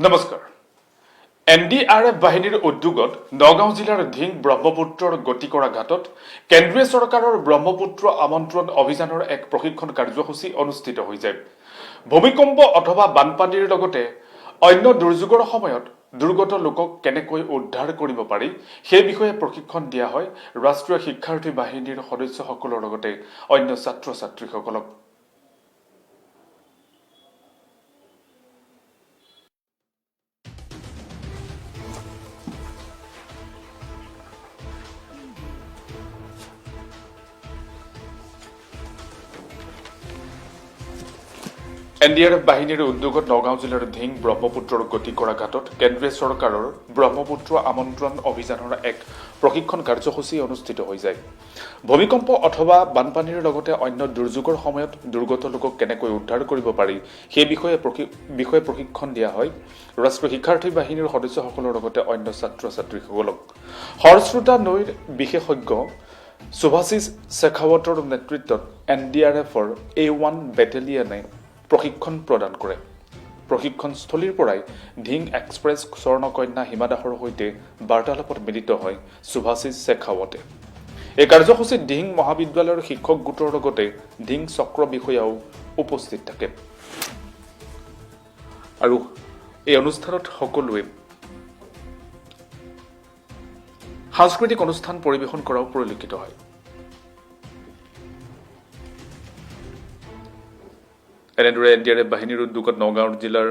নমস্কাৰ। NDRF বাহিনীৰ উদ্যোগত নগাঁও জিলাৰ ধিং ব্ৰহ্মপুত্ৰৰ গতি কৰা ঘাটত কেন্দ্ৰীয় চৰকাৰৰ ব্ৰহ্মপুত্ৰ আমন্ত্ৰণ অভিযানৰ এক প্ৰশিক্ষণ কাৰ্যসূচী অনুষ্ঠিত হৈ যায়। ভূমিকম্প অথবা বানপানীৰ লগতে অন্য দুৰ্যোগৰ সময়ত দুৰ্গত লোকক কেনেকৈ উদ্ধাৰ কৰিব পাৰি সেই বিষয়ে প্ৰশিক্ষণ দিয়া হয় ৰাষ্ট্ৰীয় শিক্ষাৰ্থী বাহিনীৰ সদস্যসকলৰ লগতে অন্য ছাত্ৰ-ছাত্ৰীসকলক। NDRF বাহিনীৰ উদ্যোগত নগাঁও জিলাৰ ধিং ব্ৰহ্মপুত্ৰৰ গতি কৰা ঘাটত কেন্দ্ৰীয় চৰকাৰৰ ব্ৰহ্মপুত্ৰ আমন্ত্ৰণ অভিযানৰ এক প্ৰশিক্ষণ কাৰ্যসূচী অনুষ্ঠিত হৈ যায়। ভূমিকম্প অথবা বানপানীৰ লগতে অন্য দুৰ্যোগৰ সময়ত দুৰ্গত লোকক কেনেকৈ উদ্ধাৰ কৰিব পাৰি সেই বিষয়ে প্ৰশিক্ষণ দিয়া হয় ৰাষ্ট্ৰীয় শিক্ষাৰ্থী বাহিনীৰ সদস্যসকলৰ লগতে অন্য ছাত্ৰ-ছাত্ৰীসকলক। হৰশ্ৰোতা নৈৰ বিশেষজ্ঞ সুভাশিষ শেখাৱতৰ নেতৃত্বত NDRFৰ A1 বেটেলিয়নে প্ৰশিক্ষণ প্ৰদান কৰে। প্ৰশিক্ষণস্থলীৰ পৰাই ধিং এক্সপ্ৰেছ স্বৰ্ণকন্যা হিমা দাসৰ সৈতে বাৰ্তালাপত মিলিত হয় সুভাশিষ শেখাৱতে। এই কাৰ্যসূচীত ধিং মহাবিদ্যালয়ৰ শিক্ষক গোটৰ লগতে ধিং চক্ৰ বিষয়াও উপস্থিত থাকে আৰু এই অনুষ্ঠানত সকলোৱে সাংস্কৃতিক অনুষ্ঠান পৰিৱেশন কৰাও পৰিলক্ষিত হয়। এনেদৰে NDRF বাহিনীৰ উদ্যোগত নগাঁও জিলাৰ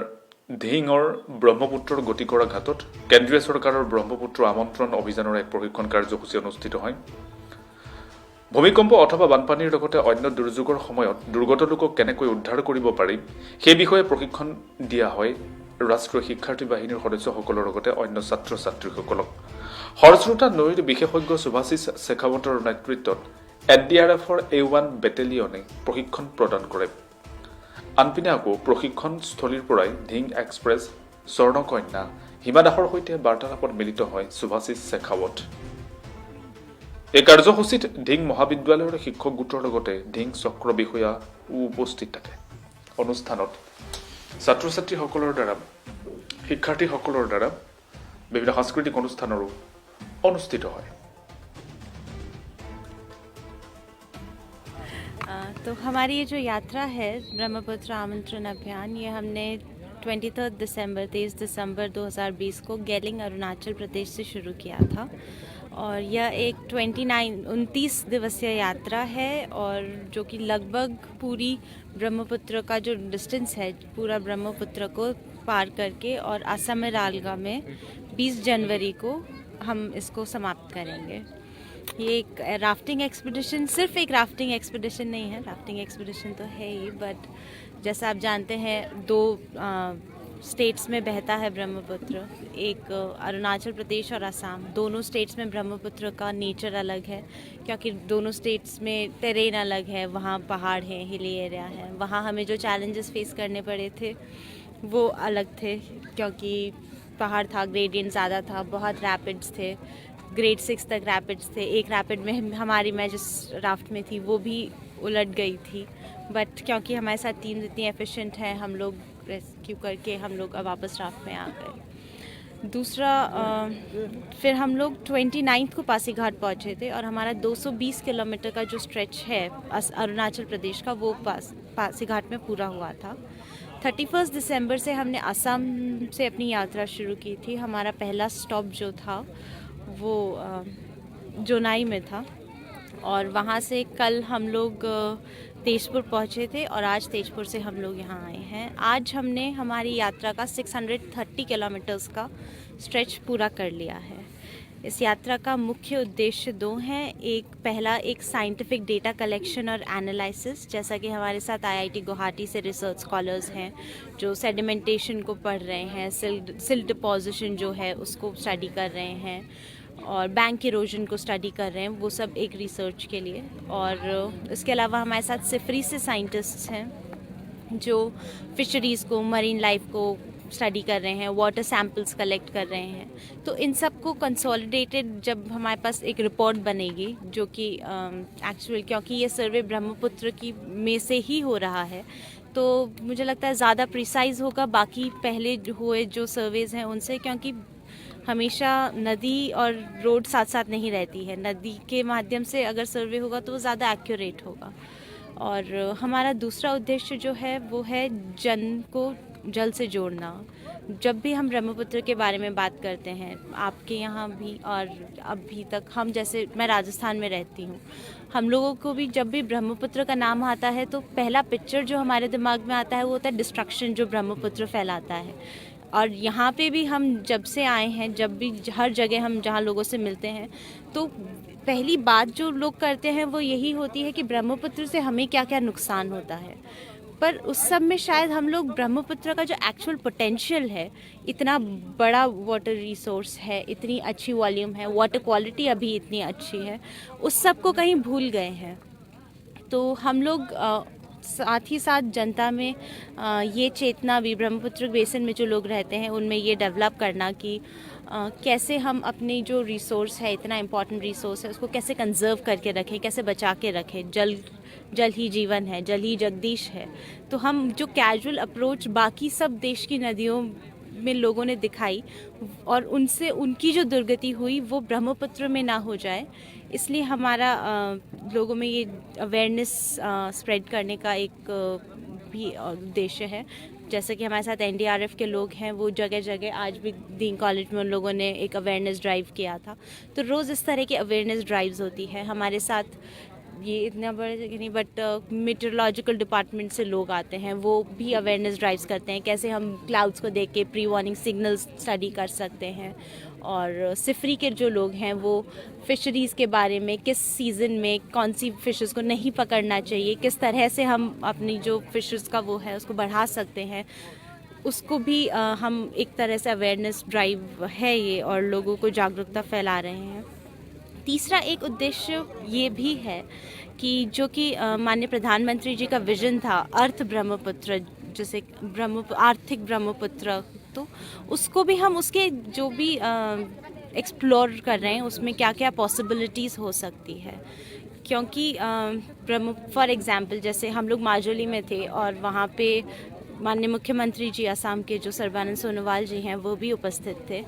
ধিঙৰ ব্ৰহ্মপুত্ৰৰ গতি কৰা ঘাটত কেন্দ্ৰীয় চৰকাৰৰ ব্ৰহ্মপুত্ৰ আমন্ত্ৰণ অভিযানৰ এক প্ৰশিক্ষণ কাৰ্যসূচী অনুষ্ঠিত হয়। ভূমিকম্প অথবা বানপানীৰ লগতে অন্য দুৰ্যোগৰ সময়ত দুৰ্গত লোকক কেনেকৈ উদ্ধাৰ কৰিব পাৰি সেই বিষয়ে প্ৰশিক্ষণ দিয়া হয় ৰাষ্ট্ৰীয় শিক্ষাৰ্থী বাহিনীৰ সদস্যসকলৰ লগতে অন্য ছাত্ৰ-ছাত্ৰীসকলক। হৰশ্ৰোতা নৈৰ বিশেষজ্ঞ সুভাশিষ শেখাৱতৰ নেতৃত্বত NDRFৰ A1 বেটেলিয়নে প্ৰশিক্ষণ প্ৰদান কৰে। আনপিনে আকৌ প্ৰশিক্ষণস্থলীৰ পৰাই ধিং এক্সপ্ৰেছ স্বৰ্ণকন্যা হিমা দাসৰ সৈতে বাৰ্তালাপত মিলিত হয় সুভাশিষ শেখাৱত। এই কাৰ্যসূচীত ধিং মহাবিদ্যালয়ৰ শিক্ষক গোটৰ লগতে ধিং চক্ৰ বিষয়া উপস্থিত থাকে। অনুষ্ঠানত ছাত্ৰ-ছাত্ৰীসকলৰ দ্বাৰা শিক্ষাৰ্থীসকলৰ দ্বাৰা বিভিন্ন সাংস্কৃতিক অনুষ্ঠানৰো অনুষ্ঠিত হয়। तो हमारी ये जो यात्रा है ब्रह्मपुत्र आमंत्रण अभियान, ये हमने 23 दिसंबर 2020 को गेलिंग अरुणाचल प्रदेश से शुरू किया था और यह एक 29 दिवसीय यात्रा है और जो कि लगभग पूरी ब्रह्मपुत्र का जो डिस्टेंस है पूरा ब्रह्मपुत्र को पार करके और असम में रालगा में 20 जनवरी को हम इसको समाप्त करेंगे। ये एक राफ्टिंग एक्सपीडिशन, सिर्फ एक राफ्टिंग एक्सपीडिशन नहीं है, राफ्टिंग एक्सपीडिशन तो है ही, बट जैसा आप जानते हैं 2 स्टेट्स में बहता है ब्रह्मपुत्र, एक अरुणाचल प्रदेश और असम। दोनों स्टेट्स में ब्रह्मपुत्र का नेचर अलग है क्योंकि दोनों स्टेट्स में टेरेन अलग है, वहाँ पहाड़ हैं, हिली एरिया है। वहाँ हमें जो चैलेंजेस फेस करने पड़े थे वो अलग थे क्योंकि पहाड़ था, ग्रेडियंट ज़्यादा था, बहुत रैपिड्स थे, ग्रेड 6 तक रैपिड्स थे। एक रैपिड में मैं जिस राफ्ट में थी वो भी उलट गई थी, बट क्योंकि हमारे साथ टीम इतनी एफिशिएंट है हम लोग रेस्क्यू करके हम लोग अब वापस राफ्ट में आ गए। दूसरा फिर हम लोग 29 को पासीघाट पहुँचे थे और हमारा 220 किलोमीटर का जो स्ट्रेच है अरुणाचल प्रदेश का वो पासीघाट में पूरा हुआ था। 31 दिसंबर से हमने असम से अपनी यात्रा शुरू की थी। हमारा पहला स्टॉप जो था वो जोनाई में था और वहाँ से कल हम लोग तेजपुर पहुँचे थे और आज तेजपुर से हम लोग यहाँ आए हैं। आज हमने हमारी यात्रा का 630 किलोमीटर्स का स्ट्रेच पूरा कर लिया है। इस यात्रा का मुख्य उद्देश्य 2 हैं। पहला एक साइंटिफिक डेटा कलेक्शन और एनालिसिस, जैसा कि हमारे साथ IIT गुवाहाटी से रिसर्च स्कॉलर्स हैं जो सेडिमेंटेशन को पढ़ रहे हैं, सिल्ट डिपोजिशन जो है उसको स्टडी कर रहे हैं और बैंक इरोजन को स्टडी कर रहे हैं, वो सब एक रिसर्च के लिए। और इसके अलावा हमारे साथ सिफरी से साइंटिस्ट्स हैं जो फिशरीज़ को, मरीन लाइफ को स्टडी कर रहे हैं, वाटर सैंपल्स कलेक्ट कर रहे हैं। तो इन सब को कंसोलिडेटेड जब हमारे पास एक रिपोर्ट बनेगी जो कि एक्चुअल, क्योंकि ये सर्वे ब्रह्मपुत्र की में से ही हो रहा है, तो मुझे लगता है ज़्यादा प्रिसाइज होगा बाकी पहले हुए जो सर्वेज हैं उनसे, क्योंकि हमेशा नदी और रोड साथ साथ नहीं रहती है। नदी के माध्यम से अगर सर्वे होगा तो वो ज़्यादा एक्यूरेट होगा। और हमारा दूसरा उद्देश्य जो है वो है जन को जल से जोड़ना। जब भी हम ब्रह्मपुत्र के बारे में बात करते हैं, आपके यहाँ भी और अभी तक हम, जैसे मैं राजस्थान में रहती हूँ, हम लोगों को भी जब भी ब्रह्मपुत्र का नाम आता है तो पहला पिक्चर जो हमारे दिमाग में आता है वो होता है डिस्ट्रक्शन जो ब्रह्मपुत्र फैलाता है। और यहाँ पे भी हम जब से आए हैं, जब भी हर जगह हम जहाँ लोगों से मिलते हैं, तो पहली बात जो लोग करते हैं वो यही होती है कि ब्रह्मपुत्र से हमें क्या क्या नुकसान होता है। पर उस सब में शायद हम लोग ब्रह्मपुत्र का जो एक्चुअल पोटेंशियल है, इतना बड़ा वाटर रिसोर्स है, इतनी अच्छी वॉल्यूम है, वाटर क्वालिटी अभी इतनी अच्छी है, उस सब को कहीं भूल गए हैं। तो हम लोग साथ ही साथ जनता में ये चेतना भी, ब्रह्मपुत्र बेसिन में जो लोग रहते हैं उनमें ये डेवलप करना कि कैसे हम अपनी जो रिसोर्स है, इतना इम्पॉर्टेंट रिसोर्स है, उसको कैसे कंजर्व करके रखें, कैसे बचा के रखें। जल ही जीवन है, जल ही जगदीश है। तो हम जो कैजुअल अप्रोच बाकी सब देश की नदियों में लोगों ने दिखाई और उनसे उनकी जो दुर्गति हुई वो ब्रह्मपुत्र में ना हो जाए, इसलिए हमारा लोगों में ये अवेयरनेस स्प्रेड करने का एक भी उद्देश्य है। जैसे कि हमारे साथ एनडीआरएफ के लोग हैं, वो जगह जगह, आज भी दीन कॉलेज में उन लोगों ने एक अवेयरनेस ड्राइव किया था। तो रोज़ इस तरह की अवेयरनेस ड्राइव्स होती है। हमारे साथ ये इतना बड़े जगह नहीं, बट मीटरोलॉजिकल डिपार्टमेंट से लोग आते हैं, वो भी अवेयरनेस ड्राइव्स करते हैं, कैसे हम क्लाउड्स को देख के प्री वार्निंग सिग्नल्स स्टडी कर सकते हैं। और सिफरी के जो लोग हैं वो फिशरीज़ के बारे में, किस सीज़न में कौन सी फ़िशेस को नहीं पकड़ना चाहिए, किस तरह से हम अपनी जो फिशेस का वो है उसको बढ़ा सकते हैं, उसको भी हम एक तरह से अवेयरनेस ड्राइव है ये, और लोगों को जागरूकता फैला रहे हैं। तीसरा एक उद्देश्य ये भी है कि जो कि माननीय प्रधानमंत्री जी का विजन था, अर्थ ब्रह्मपुत्र, जैसे आर्थिक ब्रह्मपुत्र, तो उसको भी हम उसके जो भी एक्सप्लोर कर रहे हैं उसमें क्या क्या पॉसिबिलिटीज़ हो सकती है। क्योंकि फॉर एग्जांपल जैसे हम लोग माजुली में थे और वहाँ पे माननीय मुख्यमंत्री जी असम के जो सर्बानंद सोनोवाल जी हैं वो भी उपस्थित थे।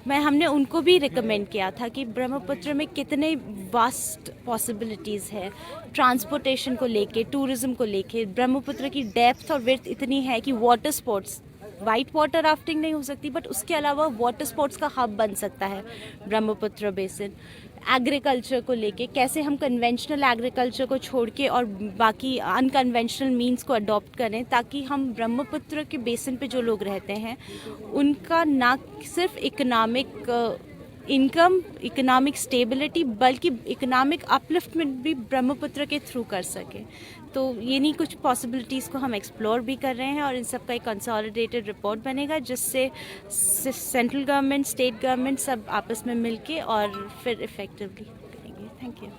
हमने उनको भी रिकमेंड किया था कि ब्रह्मपुत्र में कितने वास्ट पॉसिबिलिटीज़ है ट्रांसपोर्टेशन को लेके, टूरिज़्म को लेके। ब्रह्मपुत्र की डेप्थ और विड्थ इतनी है कि water sports, white water rafting नहीं हो सकती, बट उसके अलावा वाटर स्पोर्ट्स का हब बन सकता है ब्रह्मपुत्र बेसिन। एग्रीकल्चर को लेके कैसे हम कन्वेंशनल एग्रीकल्चर को छोड़ के और बाकी अनकन्वेंशनल मीन्स को अडॉप्ट करें, ताकि हम ब्रह्मपुत्र के बेसिन पे जो लोग रहते हैं उनका ना सिर्फ इकोनॉमिक स्टेबिलिटी बल्कि इकोनॉमिक अपलिफ्टमेंट भी ब्रह्मपुत्र के थ्रू कर सके। तो ये नहीं, कुछ पॉसिबिलिटीज़ को हम एक्सप्लोर भी कर रहे हैं और इन सब का एक कंसोलिडेटेड रिपोर्ट बनेगा जिससे सेंट्रल गवर्नमेंट, स्टेट गवर्नमेंट सब आपस में मिलके और फिर इफेक्टिवली करेंगे। Thank you.